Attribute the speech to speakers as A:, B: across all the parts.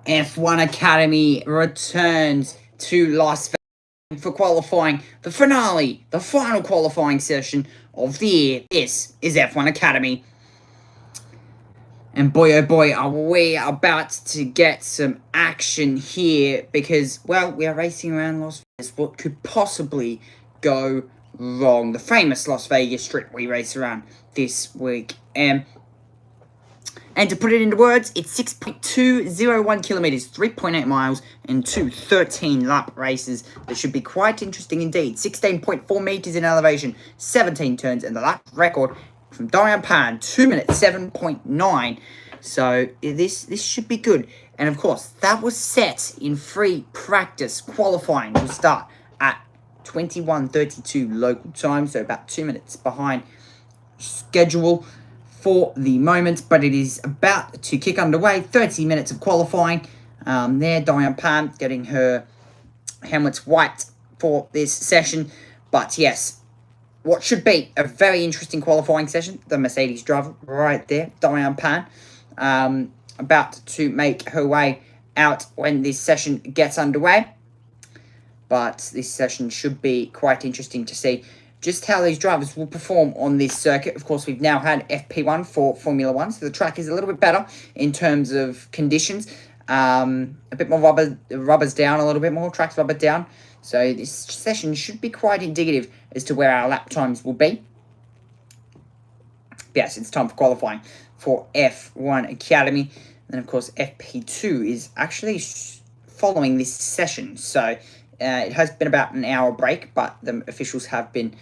A: F1 Academy returns to Las Vegas for qualifying, the finale, the final qualifying session of the year. This is F1 Academy. And boy, oh boy, are we about to get some action here because, well, we are racing around Las Vegas. What could possibly go wrong? The famous Las Vegas Strip we race around this week. And to put it into words, it's 6.201 kilometers, 3.8 miles, and two 13-lap races that should be quite interesting indeed. 16.4 meters in elevation, 17 turns, and the lap record from Dorian Pan, 2 minutes, 7.9. So this should be good. And of course, that was set in free practice. Qualifying will start at 21:32 local time, so about 2 minutes behind schedule for the moment, but it is about to kick underway. 30 minutes of qualifying. There, Diane Pan getting her helmets white for this session. But yes, what should be a very interesting qualifying session. The Mercedes driver right there, Diane Pan, about to make her way out when this session gets underway. But this session should be quite interesting to see just how these drivers will perform on this circuit. Of course, we've now had FP1 for Formula 1, so the track is a little bit better in terms of conditions. A bit more rubber's down a little bit more, track's rubber down. So this session should be quite indicative as to where our lap times will be. Yes, it's time for qualifying for F1 Academy. And of course, FP2 is actually following this session. So it has been about an hour break, but the officials have been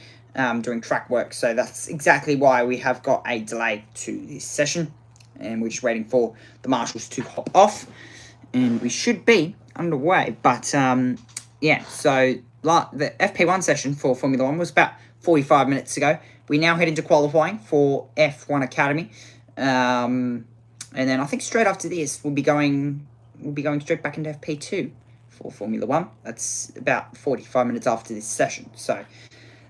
A: doing track work. So that's exactly why we have got a delay to this session. And we're just waiting for the marshals to hop off. And we should be underway. But yeah, so the FP1 session for Formula 1 was about 45 minutes ago. We now head into qualifying for F1 Academy. And then I think straight after this, we'll be going straight back into FP2. For Formula 1. That's about 45 minutes after this session. So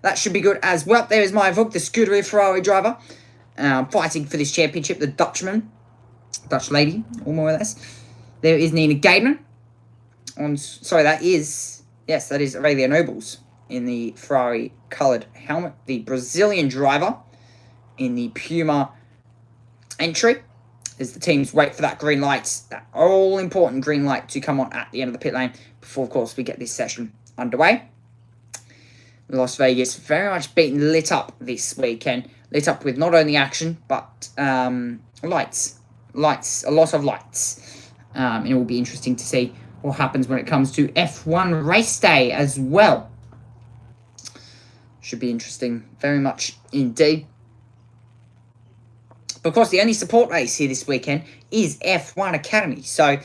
A: that should be good as well. There is my Vogue, the Scuderia Ferrari driver, fighting for this championship, the Dutch lady, or more or less. There is Nina Gaidman. That is Aurelia Nobles in the Ferrari coloured helmet. The Brazilian driver in the Puma entry. As the teams wait for that green light, that all-important green light to come on at the end of the pit lane before, of course, we get this session underway. Las Vegas very much being lit up this weekend. Lit up with not only action, but lights, a lot of lights. And it will be interesting to see what happens when it comes to F1 race day as well. Should be interesting, very much indeed. But of course, the only support race here this weekend is F1 Academy. So,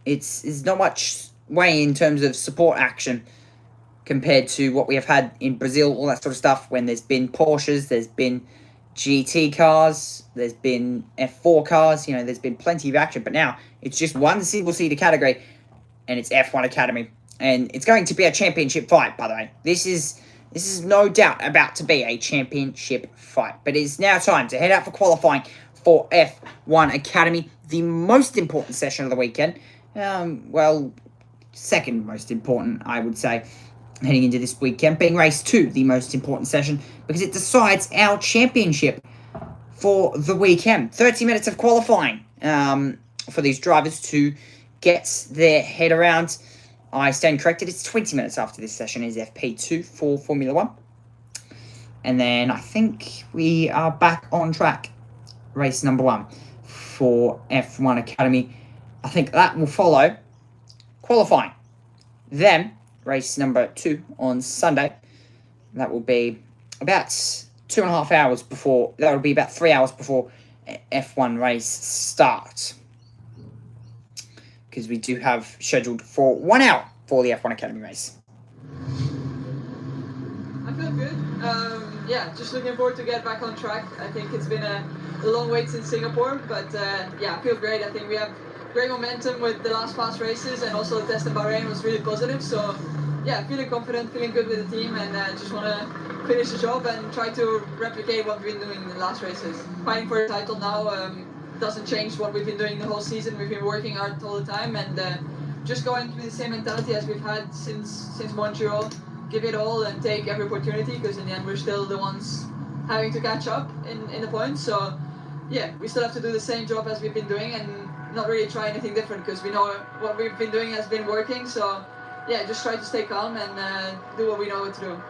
A: it's not much way in terms of support action compared to what we have had in Brazil, all that sort of stuff, when there's been Porsches, there's been GT cars, there's been F4 cars, there's been plenty of action. But now, it's just one single-seater category, and it's F1 Academy. And it's going to be a championship fight, by the way. This is no doubt about to be a championship fight. But it is now time to head out for qualifying for F1 Academy, the most important session of the weekend. Second most important, I would say, heading into this weekend, being race 2, the most important session, because it decides our championship for the weekend. 30 minutes of qualifying for these drivers to get their head around. I stand corrected, it's 20 minutes after this session is FP2 for Formula 1. And then I think we are back on track. Race number 1 for F1 Academy. I think that will follow qualifying. Then race number 2 on Sunday. That will be about 2.5 hours before, that will be about 3 hours before F1 race starts. Because we do have scheduled for 1 hour for the F1 Academy race.
B: I feel good. Just looking forward to get back on track. I think it's been a long wait since Singapore, but I feel great. I think we have great momentum with the last past races, and also the test in Bahrain was really positive. So feeling confident, feeling good with the team, and just want to finish the job and try to replicate what we've been doing in the last races. Fighting for the title now. doesn't change what we've been doing the whole season. We've been working hard all the time, and just going with the same mentality as we've had since Montreal. Give it all and take every opportunity, because in the end we're still the ones having to catch up in the points. So yeah, we still have to do the same job as we've been doing and not really try anything different, because we know what we've been doing has been working. So yeah, just try to stay calm and do what we know what to do.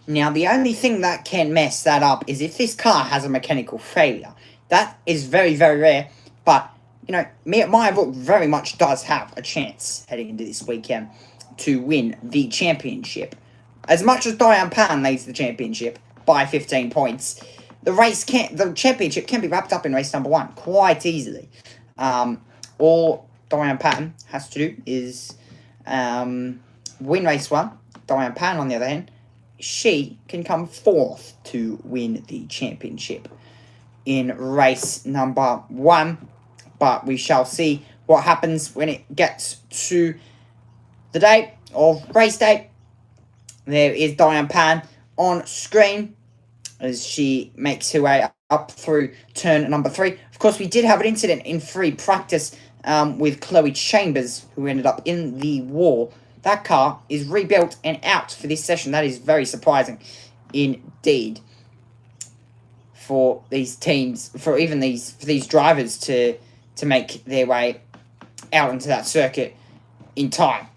A: Now, the only thing that can mess that up is if this car has a mechanical failure. That is very, very rare, but, you know, my book very much does have a chance heading into this weekend to win the championship. As much as Diane Pan leads the championship by 15 points, the championship can be wrapped up in race number 1 quite easily. All Diane Pan has to do is win race 1. Diane Pan, on the other hand, she can come 4th to win the championship in race number 1. But we shall see what happens when it gets to the day of race day. There is Diane Pan on screen as she makes her way up through turn number 3. Of course, we did have an incident in free practice with Chloe Chambers, who ended up in the wall. That car is rebuilt and out for this session. That is very surprising indeed for these teams, for these drivers to make their way out into that circuit in time,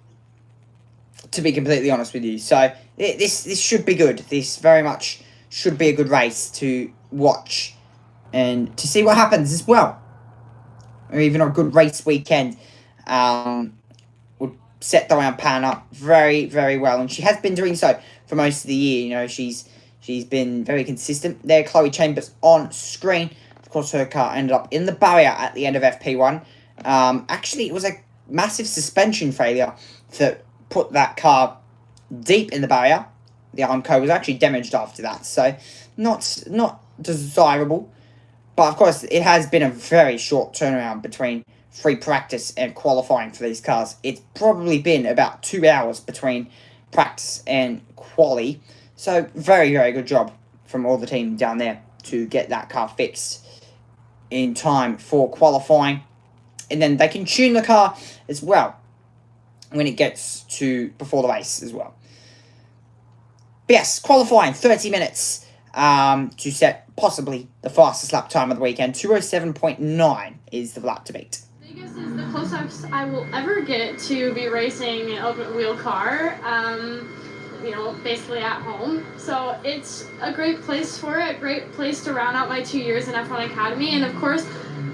A: to be completely honest with you. So this should be good. This very much should be a good race to watch and to see what happens as well. Or even a good race weekend would set Diane Pan up very, very well. And she has been doing so for most of the year. You know, she's been very consistent. There, Chloe Chambers on screen. Of course, her car ended up in the barrier at the end of FP1. Actually, it was a massive suspension failure that put that car deep in the barrier. The Armco was actually damaged after that, so not desirable. But of course, it has been a very short turnaround between free practice and qualifying for these cars. It's probably been about 2 hours between practice and quali. So very, very good job from all the team down there to get that car fixed in time for qualifying. And then they can tune the car as well when it gets to before the race as well. But yes, qualifying 30 minutes to set possibly the fastest lap time of the weekend. 2:07.9 is the lap to beat.
C: Vegas is the closest I will ever get to be racing an open wheel car, you know, basically at home. So it's a great place for it, a great place to round out my 2 years in F1 Academy. And of course,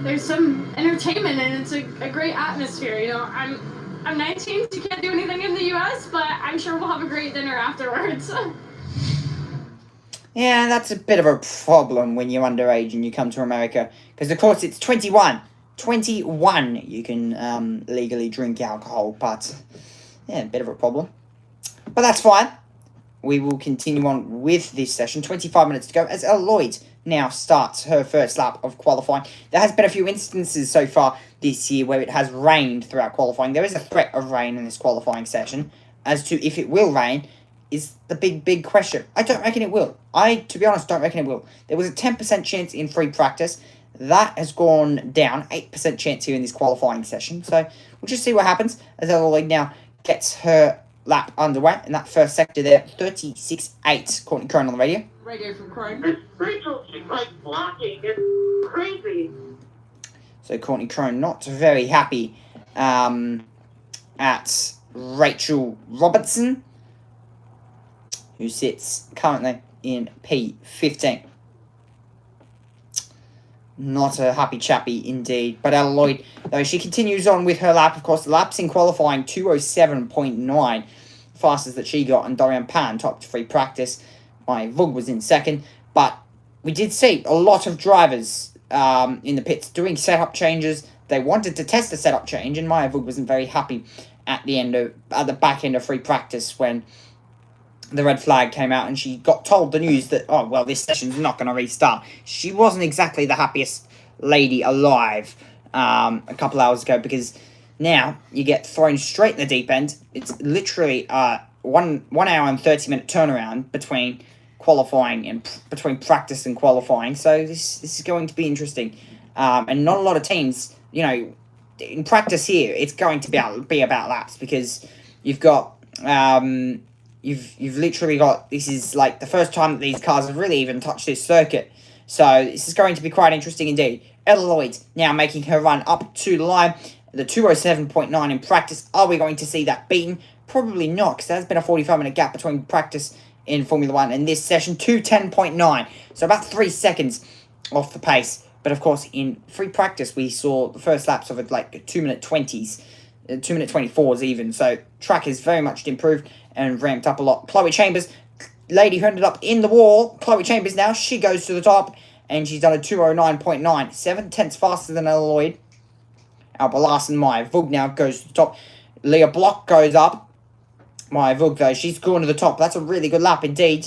C: there's some entertainment and it's a great atmosphere. You know, I'm 19, so you can't do anything in the US, but I'm sure we'll have a great dinner afterwards.
A: Yeah, that's a bit of a problem when you're underage and you come to America. Because, of course, it's 21. 21 you can legally drink alcohol. But, yeah, a bit of a problem. But that's fine. We will continue on with this session. 25 minutes to go as Ella Lloyd now starts her first lap of qualifying. There has been a few instances so far this year where it has rained throughout qualifying. There is a threat of rain in this qualifying session. As to if it will rain is the big question. I don't reckon it will. To be honest, don't reckon it will. There was a 10% chance in free practice. That has gone down. 8% chance here in this qualifying session. So we'll just see what happens as Ella Lloyd now gets her lap underway in that first sector there. 36.8. Courtney Crone on the radio.
B: Radio from Crone.
D: This signal keeps like blocking. It's crazy.
A: So Courtney Crone not very happy at Rachel Robertson, who sits currently in P15. Not a happy chappy indeed. But Ella Lloyd, though, she continues on with her lap. Of course, the laps in qualifying, 2:07.9. Fastest that she got. And Dorian Pan topped free practice. My Vug was in second. But we did see a lot of drivers in the pits doing setup changes. They wanted to test a setup change. And Maya Vug wasn't very happy at the back end of free practice when the red flag came out and she got told the news that, oh, well, this session's not going to restart. She wasn't exactly the happiest lady alive a couple hours ago, because now you get thrown straight in the deep end. It's literally 1 hour and 30-minute turnaround between qualifying and between practice and qualifying. So this is going to be interesting and not a lot of teams, you know, in practice here, it's going to be about laps, because you've got, you've literally got, this is like the first time that these cars have really even touched this circuit. So this is going to be quite interesting indeed. Ella Lloyd now making her run up to the line. The 207.9 in practice. Are we going to see that beaten? Probably not, because there's been a 45-minute gap between practice in Formula 1 and this session. 210.9. So about 3 seconds off the pace. But of course, in free practice, we saw the first laps of it like 2-minute 20s. 2-minute 24s even. So track has very much improved and ramped up a lot. Chloe Chambers, lady who ended up in the wall. Chloe Chambers now, she goes to the top. And she's done a 209.9. 7/10 faster than Ella Lloyd. Alba Larson, Maya Vug now goes to the top. Leah Block goes up. Maya Vug, though, she's gone to the top. That's a really good lap indeed.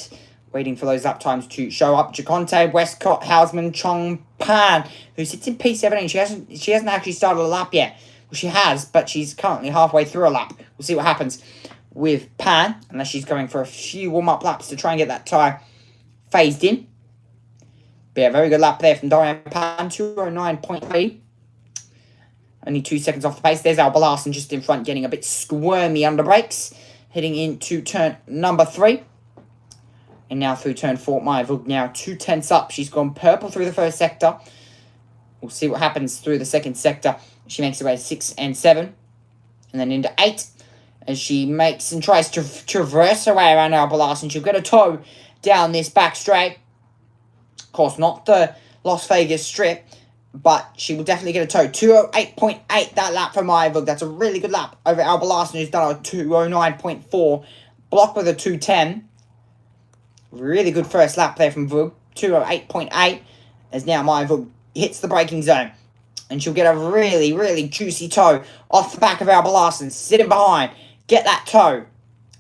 A: Waiting for those lap times to show up. Jaconte, Westcott, Hausman, Chong Pan, who sits in P17. She hasn't actually started a lap yet. Well, she has, but she's currently halfway through a lap. We'll see what happens with Pan, unless she's going for a few warm-up laps to try and get that tyre phased in. But yeah, very good lap there from Diane Pan, 209.3. Only 2 seconds off the pace. There's Alba Larson just in front, getting a bit squirmy under brakes. Heading into turn number 3. And now through turn 4, Maya Vug now 2/10 up. She's gone purple through the first sector. We'll see what happens through the second sector. She makes her way to 6 and 7. And then into 8. As she makes and tries to traverse her way around Alba Larson. She'll get a toe down this back straight. Of course, not the Las Vegas strip. But she will definitely get a toe. 208.8 that lap for Maya Vug. That's a really good lap over Alba Larson, who's done a 209.4. Block with a 210. Really good first lap there from Vug. 208.8. As now Maya Vug hits the braking zone. And she'll get a really, really juicy toe off the back of Alba Larson. Sitting behind. Get that toe.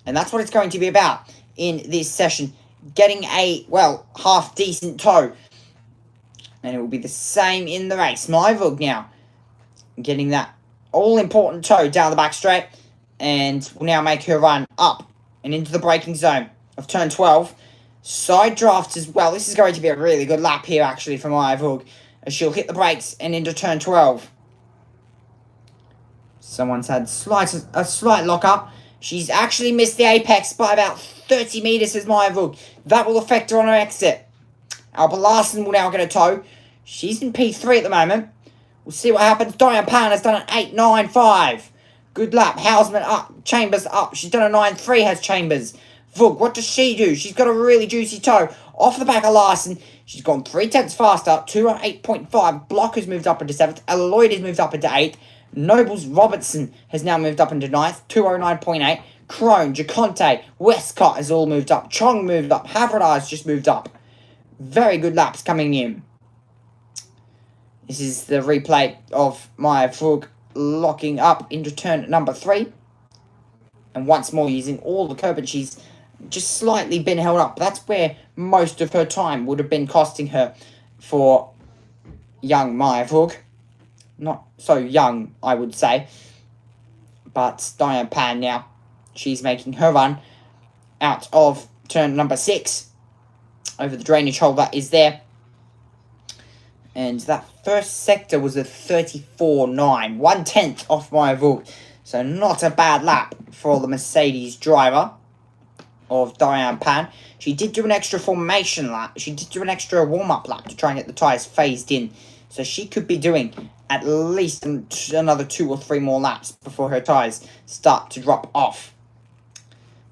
A: And that's what it's going to be about in this session. Getting a, well, half-decent toe. And it will be the same in the race. Maya Vug now getting that all-important toe down the back straight. And will now make her run up and into the braking zone of turn 12. Side drafts as well. This is going to be a really good lap here, actually, for Maya Vug. As she'll hit the brakes and into turn 12. Someone's had a slight lock-up. She's actually missed the apex by about 30 metres, says Maya Vug. That will affect her on her exit. Alba Larson will now get a toe. She's in P3 at the moment. We'll see what happens. Diane Pan has done an 8.95. Good lap. Hausman up. Chambers up. She's done a 9.3, has Chambers. Vug, what does she do? She's got a really juicy toe off the back of Larson. She's gone 3/10 faster. 208.5. Block has moved up into 7th. Ella Lloyd has moved up into 8th. Nobles Robertson has now moved up into 9th. 209.8. Crone, Jaconte, Westcott has all moved up. Chong moved up. Haverard's just moved up. Very good laps coming in. This is the replay of Maya Vug locking up into turn number 3. And once more using all the curb, and she's just slightly been held up. That's where most of her time would have been costing her for young Maya Vug. Not so young, I would say. But Diane Pan now, she's making her run out of turn number 6. Over the drainage hole that is there. And that first sector was a 34.9. 1/10 off Maya Vug. So not a bad lap for the Mercedes driver of Diane Pan. She did do an extra formation lap. She did do an extra warm-up lap to try and get the tyres phased in. So she could be doing at least another 2 or 3 more laps before her tyres start to drop off.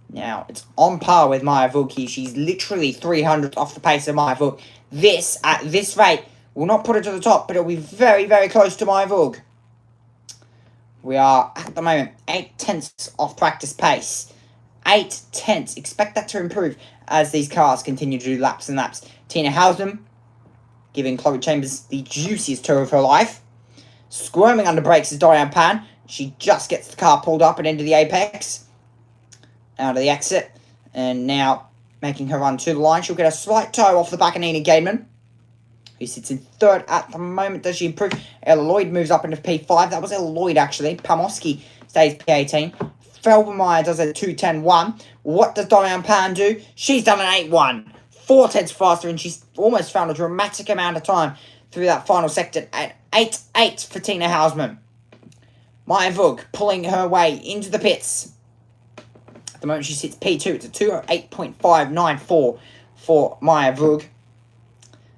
A: Now, it's on par with Maya Vug here. She's literally 300 off the pace of Maya Vug. This, at this rate, will not put her to the top, but it'll be very, very close to Maya Vug. We are, at the moment, 8/10 off practice pace. 8/10. Expect that to improve as these cars continue to do laps and laps. Tina Hausman giving Chloe Chambers the juiciest tour of her life. Squirming under brakes is Diane Pan. She just gets the car pulled up and into the apex. Out of the exit. And now making her run to the line. She'll get a slight toe off the back of Nina Gademan, who sits in 3rd at the moment. Does she improve? Ella Lloyd moves up into P5. That was Ella Lloyd, actually. Pamoski stays P18. Felbermeyer does a 2:10.1. What does Diane Pan do? She's done an 8.1. 4/10 faster, and she's almost found a dramatic amount of time through that final sector at 8-8 for Tina Hausman. Maya Vug pulling her way into the pits. At the moment she sits P2. It's a 208.594 for Maya Vug.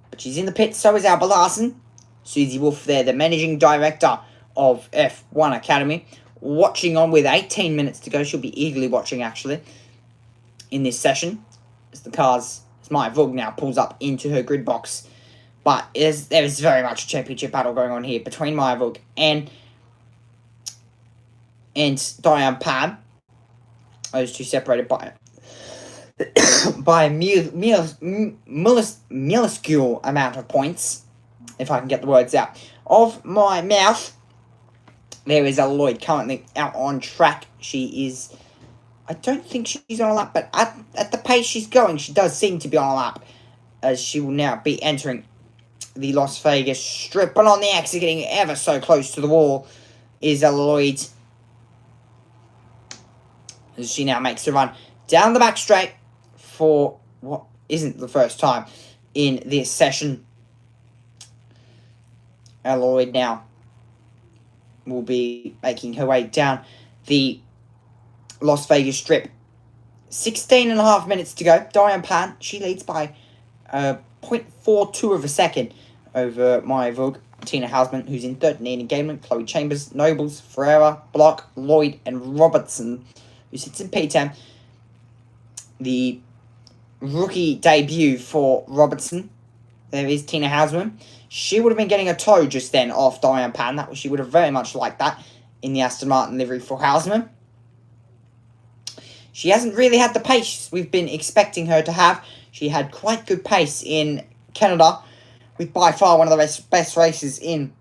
A: But she's in the pits, so is Alba Larson. Susie Wolf there, the managing director of F1 Academy, watching on with 18 minutes to go. She'll be eagerly watching, actually, in this session, as Maya Vug now pulls up into her grid box. But there is very much a championship battle going on here between Maya Vug and Diane Pan. Those two separated by a minuscule amount of points, if I can get the words out of my mouth. There is Ella Lloyd currently out on track. She is, I don't think she's on a lap, but at the pace she's going, she does seem to be on a lap, as she will now be entering the Las Vegas Strip. But on the exit, getting ever so close to the wall, is Ella Lloyd, as she now makes a run down the back straight for what isn't the first time in this session. Ella Lloyd now will be making her way down the Las Vegas Strip. 16.5 minutes to go. Diane Pan, she leads by 0.42 of a second over Maya Vug, Tina Hausman, who's in third, Nina Gaiman, Chloe Chambers, Nobles, Ferreira, Block, Lloyd, and Robertson, who sits in P10. The rookie debut for Robertson. There is Tina Hausman. She would have been getting a toe just then off Diane Pan. She would have very much liked that in the Aston Martin livery for Hausman. She hasn't really had the pace we've been expecting her to have. She had quite good pace in Canada, with by far one of the best races in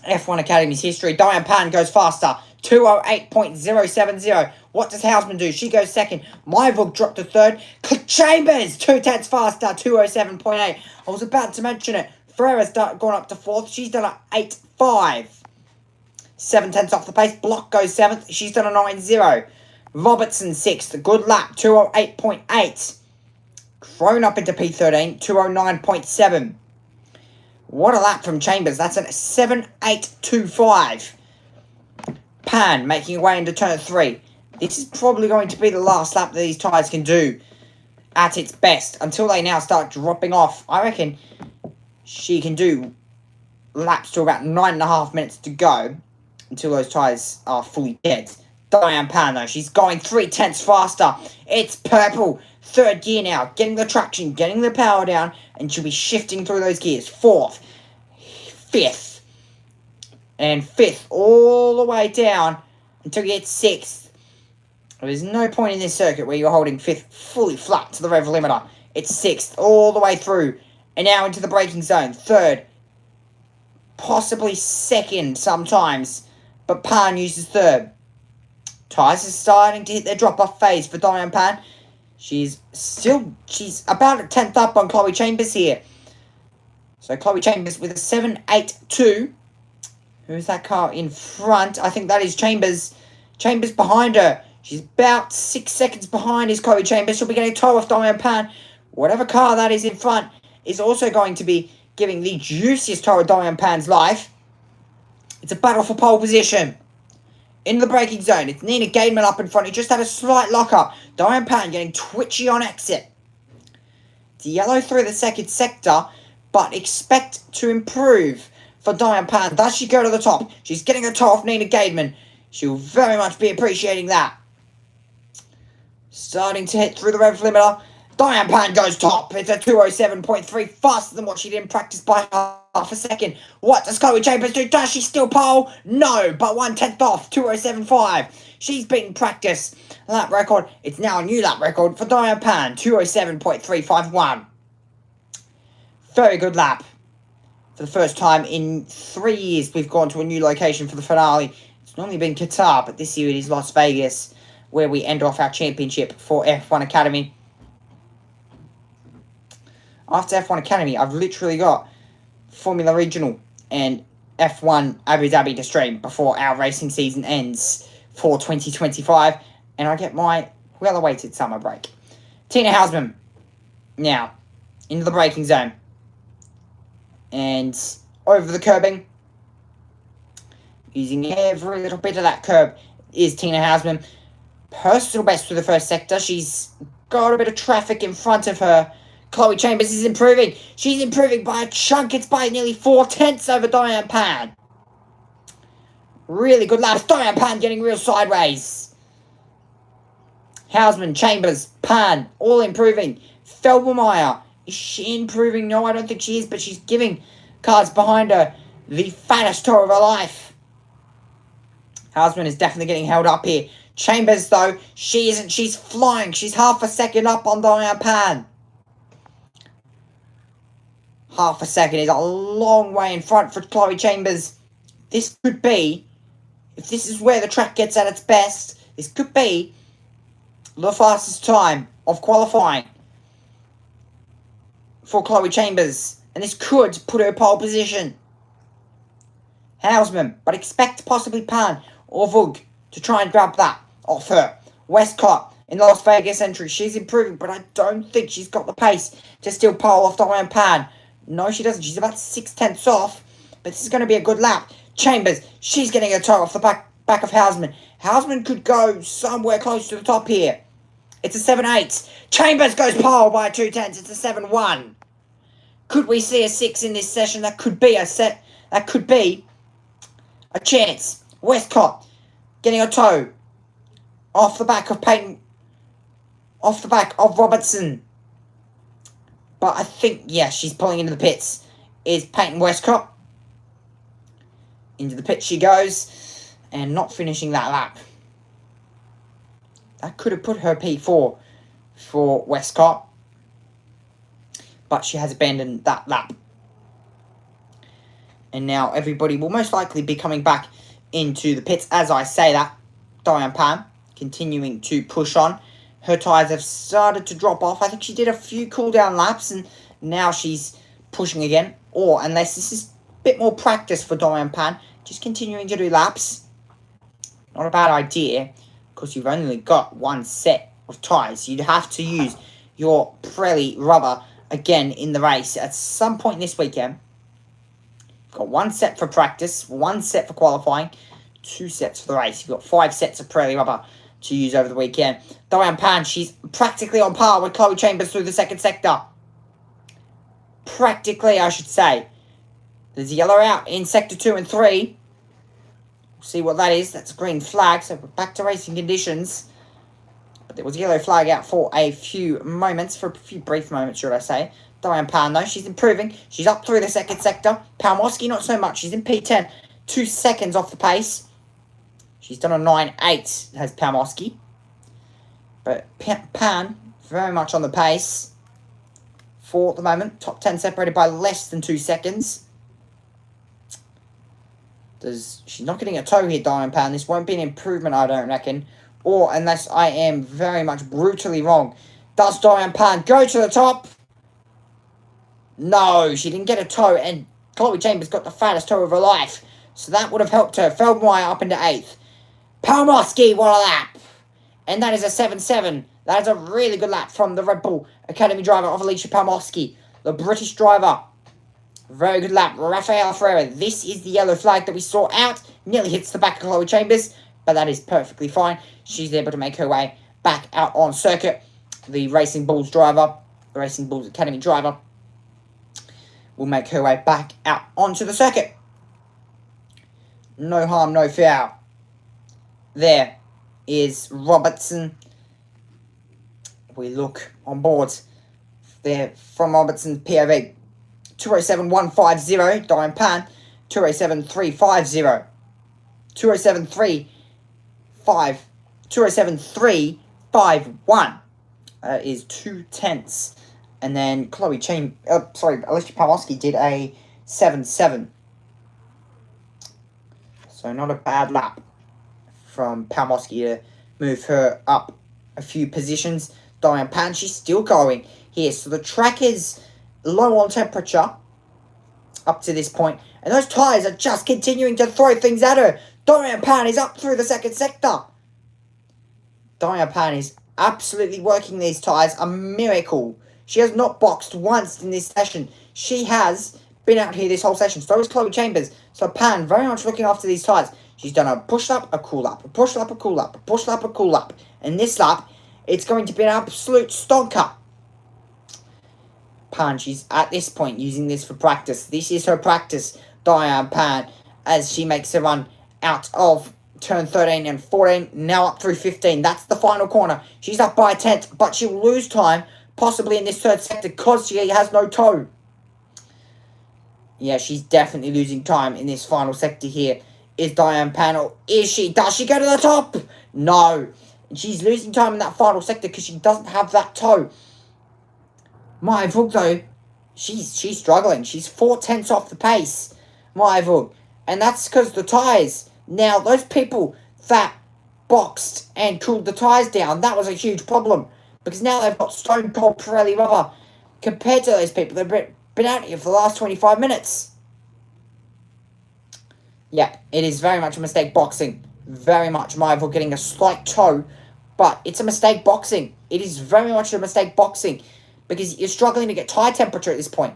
A: F1 Academy's history. Diane Pan goes faster, 208.070. What does Hausman do? She goes second. Myvug dropped to third. Chambers, 2 tenths faster, 207.8. I was about to mention it. Ferreira's gone up to fourth. She's done an 8.5. 7 tenths off the pace. Block goes seventh. She's done a 9.0. Robertson sixth. Good lap, 208.8. Thrown up into P13, 209.7. What a lap from Chambers. That's a 7.825. Pan making her way into turn 3. This is probably going to be the last lap that these tyres can do at its best, until they now start dropping off. I reckon she can do laps to about 9.5 minutes to go until those tyres are fully dead. Diane Pan, though, she's going 3 tenths faster. It's purple. Third gear now, getting the traction, getting the power down, and she'll be shifting through those gears. Fourth, fifth, and fifth all the way down until you hit sixth. There's no point in this circuit where you're holding fifth fully flat to the rev limiter. It's sixth all the way through, and now into the braking zone. Third, possibly second sometimes, but Pan uses third. Tyres are starting to hit their drop-off phase for Diane Pan. She's about a tenth up on Chloe Chambers here. So Chloe Chambers with a 7.82. Who's that car in front? I think that is Chambers. Chambers behind her. She's about 6 seconds behind is Chloe Chambers. She'll be getting a toe off Diane Pan. Whatever car that is in front is also going to be giving the juiciest toe of Diane Pan's life. It's a battle for pole position. In the braking zone, it's Nina Gaiman up in front. He just had a slight lock-up. Diane Pan getting twitchy on exit. It's yellow through the second sector, but expect to improve for Diane Pan. Does she go to the top? She's getting a toe off Nina Gaiman. She'll very much be appreciating that. Starting to hit through the rev limiter. Diane Pan goes top. It's a 207.3, faster than what she did in practice by half a second. What does Chloe Chambers do? Does she still pole? No, but 1 tenth off, 207.5. She's beaten practice lap record. It's now a new lap record for Diane Pan, 207.351. Very good lap. For the first time in 3 years, we've gone to a new location for the finale. It's normally been Qatar, but this year it is Las Vegas, where we end off our championship for F1 Academy. After F1 Academy, I've literally got Formula Regional and F1 Abu Dhabi to stream before our racing season ends for 2025, and I get my well-awaited summer break. Tina Hausman, now, into the braking zone. and over the curbing. Using every little bit of that curb is Tina Hausman. Personal best through the first sector. She's got a bit of traffic in front of her. Chloe Chambers is improving. She's improving by a chunk. It's by nearly 4/10 over Diane Pan. Really good laps. Diane Pan getting real sideways. Hausman, Chambers, Pan, all improving. Felbermeyer, is she improving? No, I don't think she is, but she's giving cars behind her the fattest tour of her life. Hausman is definitely getting held up here. Chambers, though, she isn't. She's flying. She's half a second up on Diane Pan. Half a second is a long way in front for Chloe Chambers. This could be, if this is where the track gets at its best, this could be the fastest time of qualifying for Chloe Chambers. And this could put her pole position. Hausman, but expect possibly Pan or Vug to try and grab that off her. Westcott in the Las Vegas entry. She's improving, but I don't think she's got the pace to steal pole off Diane Pan. No, she doesn't. She's about 6/10 off, but this is going to be a good lap. Chambers, she's getting a toe off the back of Hausman. Hausman could go somewhere close to the top here. It's a 7/8. Chambers goes pole by 2/10. It's a 7/1. Could we see a 6 in this session? That could be a set. That could be a chance. Westcott getting a toe off the back of Peyton, off the back of Robertson. But I think, yeah, she's pulling into the pits. Is Peyton Westcott. Into the pit she goes, and not finishing that lap. That could have put her P4 for Westcott, but she has abandoned that lap. And now everybody will most likely be coming back into the pits. As I say that, Diane Pan continuing to push on. Her tyres have started to drop off. I think she did a few cool-down laps, and now she's pushing again. Or, unless this is a bit more practice for Diane Pan, just continuing to do laps. Not a bad idea, because you've only got one set of tyres. You'd have to use your Pirelli rubber again in the race at some point this weekend. Got one set for practice, one set for qualifying, 2 sets for the race. You've got 5 sets of Pirelli rubber to use over the weekend. Diane Pan, she's practically on par with Chloe Chambers through the second sector. Practically, I should say. There's a yellow out in sector 2 and 3. We'll see what that is. That's a green flag, so we're back to racing conditions. But there was a yellow flag out for a few moments, for a few brief moments, should I say. Diane Pan, though, she's improving. She's up through the second sector. Palmowski, not so much. She's in P10. 2 seconds off the pace. She's done a 9.8, has Palmowski. But Pan, very much on the pace for the moment. Top 10 separated by less than 2 seconds. She's not getting a toe here, Diane Pan. This won't be an improvement, I don't reckon. Or, unless I am very much brutally wrong. Does Diane Pan go to the top? No, she didn't get a toe, and Chloe Chambers got the fattest toe of her life. So that would have helped her. Feldmeyer up into 8th. Palmowski, what a lap. And that is a 7-7. That is a really good lap from the Red Bull Academy driver of Alicia Palmowski, the British driver. Very good lap. Rafael Ferreira. This is the yellow flag that we saw out. Nearly hits the back of Chloe Chambers, but that is perfectly fine. She's able to make her way back out on circuit. The Racing Bulls driver, the Racing Bulls Academy driver, will make her way back out onto the circuit. No harm, no foul. There is Robertson. We look on board there from Robertson's POV. 207.150, Diane Pan. 207.350. 207.351. Is 2/10. And then Alicia Palmowski did a 7-7. So not a bad lap from Palmowski to move her up a few positions. Diane Pan, she's still going here. So the track is low on temperature up to this point. And those tyres are just continuing to throw things at her. Diane Pan is up through the second sector. Diane Pan is absolutely working these tyres. A miracle. She has not boxed once in this session. She has been out here this whole session. So is Chloe Chambers. So Pan very much looking after these tyres. She's done a push lap, a cool lap, a push lap, a cool lap, a push lap, a cool lap. And this lap, it's going to be an absolute stonker. Pan, she's at this point using this for practice. This is her practice, Diane Pan, as she makes a run out of turn 13 and 14, now up through 15. That's the final corner. She's up by a tenth, but she'll lose time, possibly in this third sector, because she has no toe. Yeah, she's definitely losing time in this final sector here. Is Diane Pan, or is she? Does she go to the top? No. She's losing time in that final sector because she doesn't have that toe. Maya Vug, though, she's struggling. She's 4 tenths off the pace, Maya Vug. And that's because the tyres. Now, those people that boxed and cooled the tyres down, that was a huge problem. Because now they've got stone cold Pirelli rubber compared to those people that have been out here for the last 25 minutes. Yeah, it is very much a mistake boxing. Very much Maya Vug getting a slight toe. But it's a mistake boxing. It is very much a mistake boxing. Because you're struggling to get tyre temperature at this point.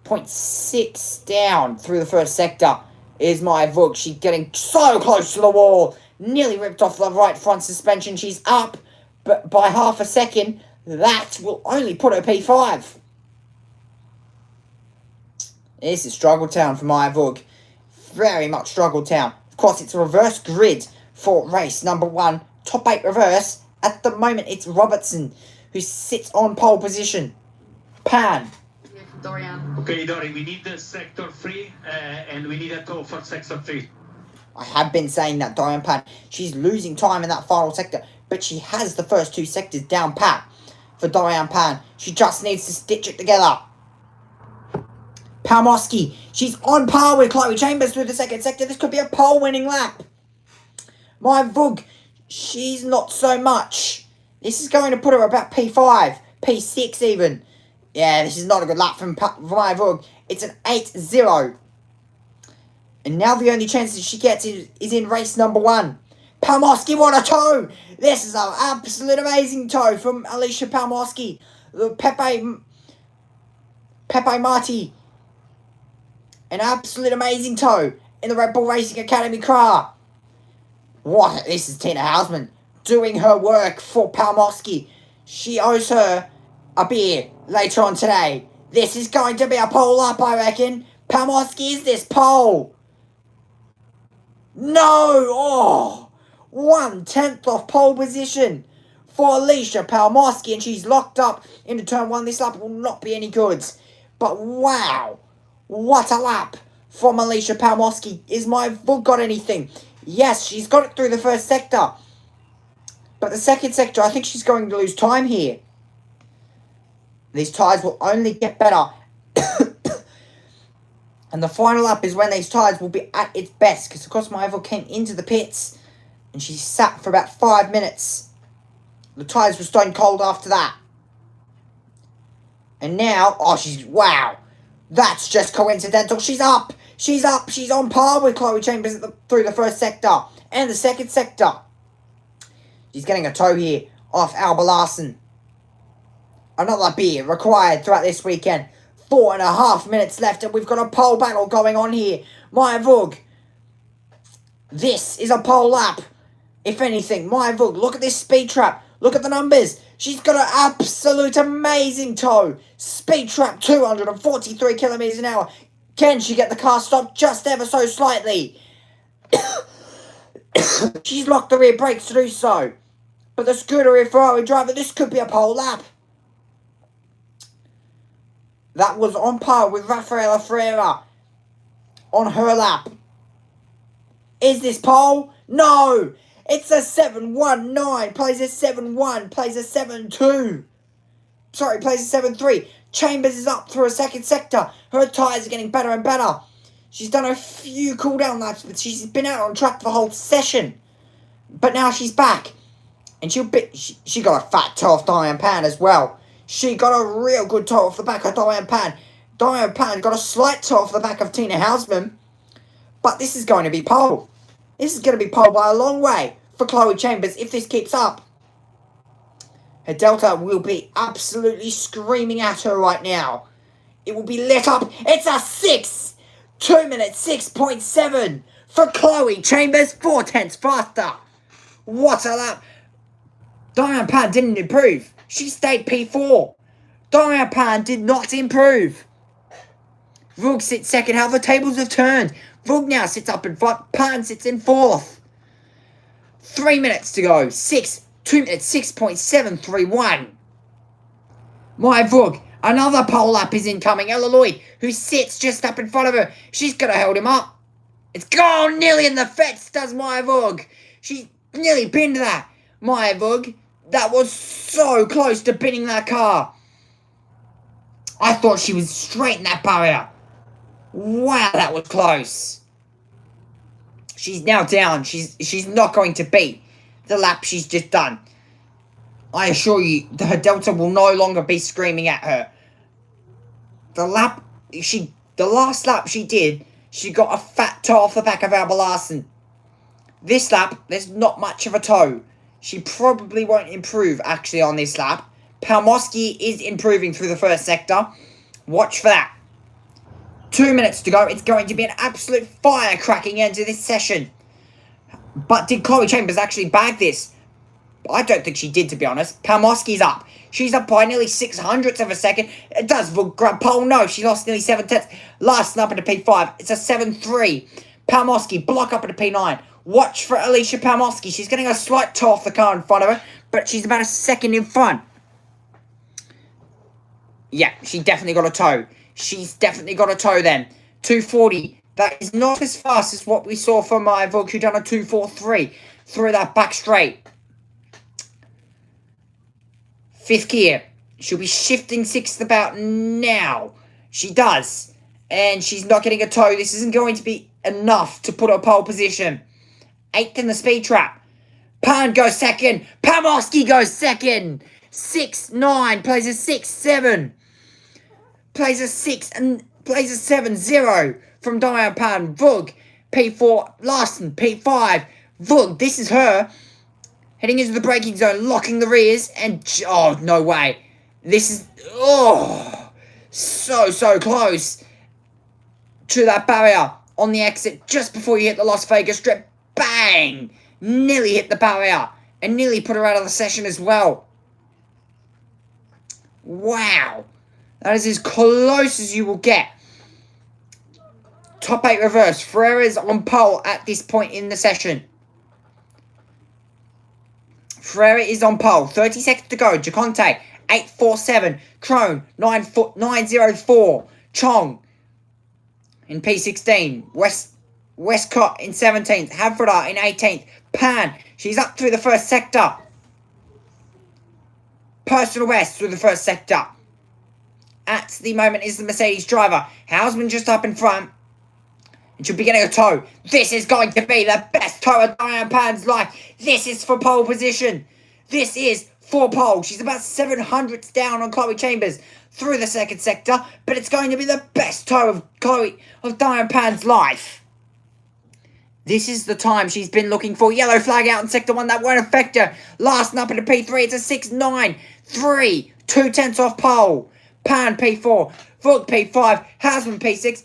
A: 0.6 down through the first sector is Maya Vug. She's getting so close to the wall. Nearly ripped off the right front suspension. She's up, but by half a second. That will only put her P5. This is struggle town for Maya Vug. Very much struggle town. Of course, it's a reverse grid for race number 1. Top 8 reverse. At the moment, it's Robertson who sits on pole position. Pan.
C: Dorian.
E: Okay, Dori, we need the sector 3 and we need a tow for sector 3.
A: I have been saying that, Dorian Pan. She's losing time in that final sector, but she has the first 2 sectors down pat for Dorian Pan. She just needs to stitch it together. Palmowski, she's on par with Chloe Chambers through the second sector. This could be a pole-winning lap. Maya Vug, she's not so much. This is going to put her about P5, P6 even. Yeah, this is not a good lap from Maya Vug. It's an 8-0. And now the only chances she gets is in race number 1. Palmowski, what a toe! This is an absolute amazing toe from Alicia Palmowski. The Pepe Marti. An absolute amazing toe in the Red Bull Racing Academy car. What? This is Tina Hausman doing her work for Palmowski. She owes her a beer later on today. This is going to be a pole up, I reckon. Palmowski, is this pole? No! Oh! 1/10 off pole position for Alicia Palmowski, and she's locked up into turn 1. This lap will not be any good. But wow! What a lap from Alicia Palmowski. Is Maya Vug got anything? Yes, she's got it through the first sector. But the second sector, I think she's going to lose time here. These tyres will only get better. And the final lap is when these tyres will be at its best. Because, of course, Maya Vug came into the pits. And she sat for about 5 minutes. The tyres were stone cold after that. And now, oh, wow. That's just coincidental. She's up. She's up. She's on par with Chloe Chambers through the first sector. And the second sector. She's getting a toe here off Alba Larson. Another beer required throughout this weekend. 4.5 minutes left and we've got a pole battle going on here. Maya Vug. This is a pole lap. If anything, Maya Vug, look at this speed trap. Look at the numbers. She's got an absolute amazing toe. Speed trap 243 kilometers an hour. Can she get the car stopped just ever so slightly? She's locked the rear brakes to do so. But the Scuderia Ferrari driver, this could be a pole lap. That was on par with Rafaela Ferreira on her lap. Is this pole? No! It's a 7-1-9, plays a 7-1, plays a 7-2. Sorry, plays a 7-3. Chambers is up through a second sector. Her tyres are getting better and better. She's done a few cool-down laps, but she's been out on track for the whole session. But now she's back. And she got a fat toe off Diane Pan as well. She got a real good toe off the back of Diane Pan. Diane Pan got a slight toe off the back of Tina Hausman. But this is going to be pole. This is going to be pole by a long way for Chloe Chambers if this keeps up. Her delta will be absolutely screaming at her right now It will be lit up. It's a 2 minutes 6.7 for Chloe Chambers, 4/10 faster. What a lap. Diane Pan didn't improve. She stayed P4. Diane Pan did not improve. Vug sits second. How the tables have turned. Vug now sits up in front. Pan sits in fourth. 3 minutes to go. 2 minutes 6.731. My Vug. Another pole lap is incoming. Ella Lloyd, who sits just up in front of her. She's got to hold him up. It's gone nearly in the fence, does Maya Vug. She nearly pinned that. Maya Vug, that was so close to pinning that car. I thought she was straight in that barrier. Wow, that was close. She's now down. She's not going to beat the lap she's just done. I assure you, her Delta will no longer be screaming at her. The last lap she did, she got a fat toe off the back of Alba Larson. This lap, there's not much of a toe. She probably won't improve, actually, on this lap. Palmoski is improving through the first sector. Watch for that. 2 minutes to go. It's going to be an absolute firecracking end to this session. But did Chloe Chambers actually bag this? I don't think she did, to be honest. Palmoski's up. She's up by nearly 600ths of a second. It does grab pole. No, she lost nearly 7/10. Last up into P5. It's a 7-3. Palmoski block up into P9. Watch for Alicia Palmoski. She's getting a slight toe off the car in front of her, but she's about a second in front. Yeah, she definitely got a toe. She's definitely got a toe then. 240. That is not as fast as what we saw from my Vug, who done a 243 through that back straight. Fifth gear. She'll be shifting sixth about now. She does. And she's not getting a toe. This isn't going to be enough to put her pole position. Eighth in the speed trap. Pan goes second. Palmoski goes second. 6-9. Plays a 6-7. Plays a 6 and plays a 7-0 from Diane Pan. Vug. P4. Larson. P5. Vug. This is her. Heading into the braking zone, locking the rears, and oh, no way. This is, so close to that barrier on the exit just before you hit the Las Vegas Strip. Bang! Nearly hit the barrier and nearly put her out of the session as well. Wow. That is as close as you will get. Top 8 reverse. Ferreira's on pole at this point in the session. Ferreira is on pole. 30 seconds to go. Jaconte, 8.47. Crone, 9.04. Chong in P16. Westcott in 17th. Havridar in 18th. Pan, she's up through the first sector. Personal best through the first sector. At the moment is the Mercedes driver. Hausman just up in front. And she'll be getting a toe. This is going to be the best toe of Diane Pan's life. This is for pole position. This is for pole. She's about 700ths down on Chloe Chambers through the second sector. But it's going to be the best toe of Diane Pan's life. This is the time she's been looking for. Yellow flag out in sector 1. That won't affect her. Last up into P3. It's a 6-9. 3. 2/10 off pole. Pan P4. Vug P5. Hausman P6.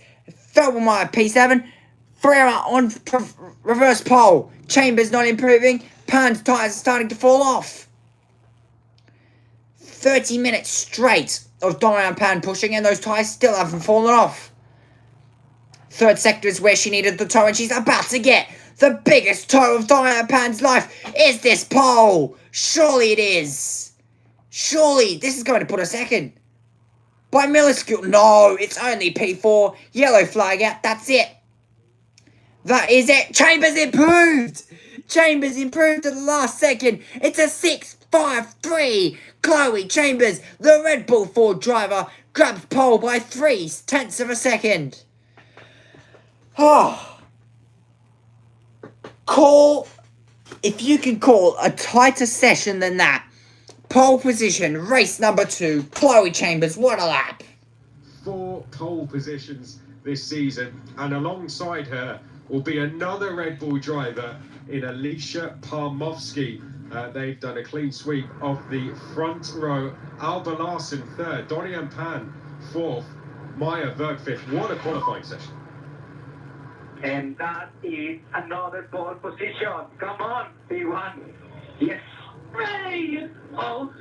A: Felbermeyer P7. Ferreira on reverse pole. Chambers not improving. Pan's tyres are starting to fall off. 30 minutes straight of Diane Pan pushing, and those tyres still haven't fallen off. Third sector is where she needed the toe, and she's about to get the biggest toe of Diane Pan's life. Is this pole? Surely it is. Surely this is going to put her second. By minuscule. No, it's only P4. Yellow flag out. That's it. That is it. Chambers improved. Chambers improved at the last second. It's a 6.53. Chloe Chambers, the Red Bull Ford driver, grabs pole by 3/10 of a second. If you can call a tighter session than that. Pole position, race number 2, Chloe Chambers, what a lap.
F: 4 pole positions this season, and alongside her will be another Red Bull driver in Alicia Parmovsky. They've done a clean sweep of the front row. Alba Larson 3rd, Dorian Pan 4th, Maya Berg fifth. What a qualifying session.
D: And that is another pole position. Come on, P1. Yes. Hooray! Well,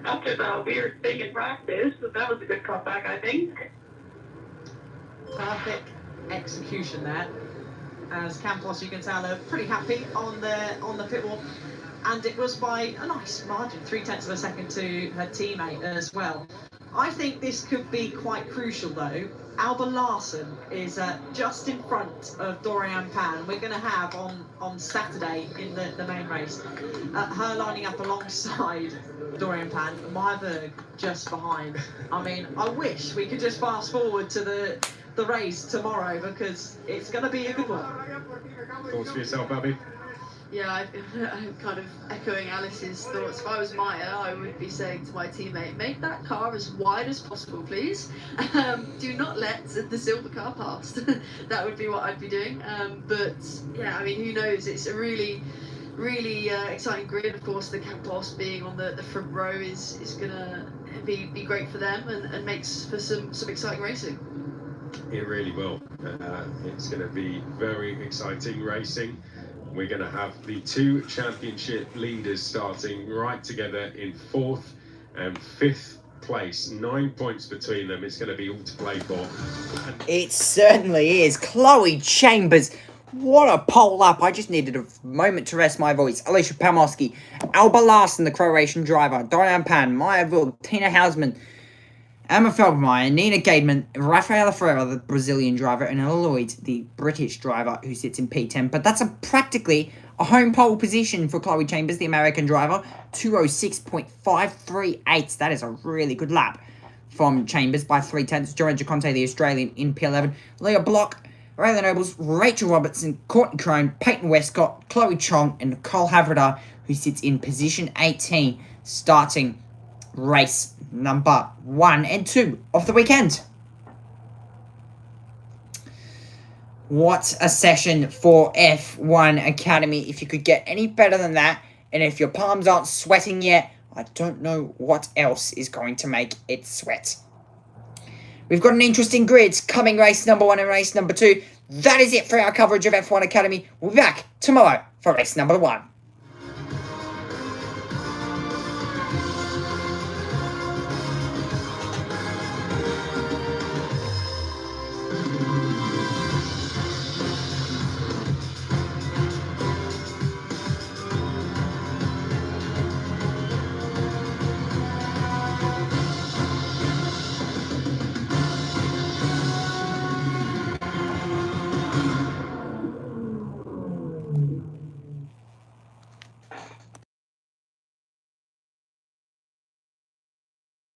D: after the weird thing in practice, that was a good comeback, I think.
B: Perfect execution there. As Campos, you can tell, are pretty happy on the pit wall. And it was by a nice margin, 0.3 of a second to her teammate as well. I think this could be quite crucial though. Alba Larsen is just in front of Dorian Pan. We're going to have on Saturday in the main race, her lining up alongside Dorian Pan, Maya Berg just behind. I mean, I wish we could just fast forward to the race tomorrow because it's going to be a good one.
F: Thoughts for yourself, Abby?
G: Yeah, I'm kind of echoing Alice's thoughts. If I was Maya, I would be saying to my teammate, make that car as wide as possible, please. Do not let the silver car past. That would be what I'd be doing. But yeah, I mean, who knows? It's a really exciting grid. Of course, the Campos being on the front row is going to be great for them and makes for some exciting racing.
F: It really will. It's going to be very exciting racing. We're going to have the two championship leaders starting right together in 4th and 5th place. 9 points between them. It's going to be all to play for.
A: It certainly is. Chloe Chambers, what a pole up. I just needed a moment to rest my voice. Alicia Palmowski, Alba Larsen, the Croatian driver, Dorian Pan, Maya Berg, Tina Hausman, Emma Feldmeyer, Nina Gademan, Rafaela Ferreira, the Brazilian driver, and Ella Lloyd, the British driver, who sits in P10. But that's practically a home pole position for Chloe Chambers, the American driver. 2:06.538. That is a really good lap from Chambers by 0.3. Joanna Conte, the Australian, in P11. Leah Block, Raylan Nobles, Rachel Robertson, Courtney Crone, Peyton Westcott, Chloe Chong, and Nicole Havradar, who sits in position 18, starting race number 1 and 2 of the weekend. What a session for F1 Academy. If you could get any better than that, and if your palms aren't sweating yet, I don't know what else is going to make it sweat. We've got an interesting grid coming race number 1 and race number 2. That is it for our coverage of F1 Academy. We'll be back tomorrow for race number 1.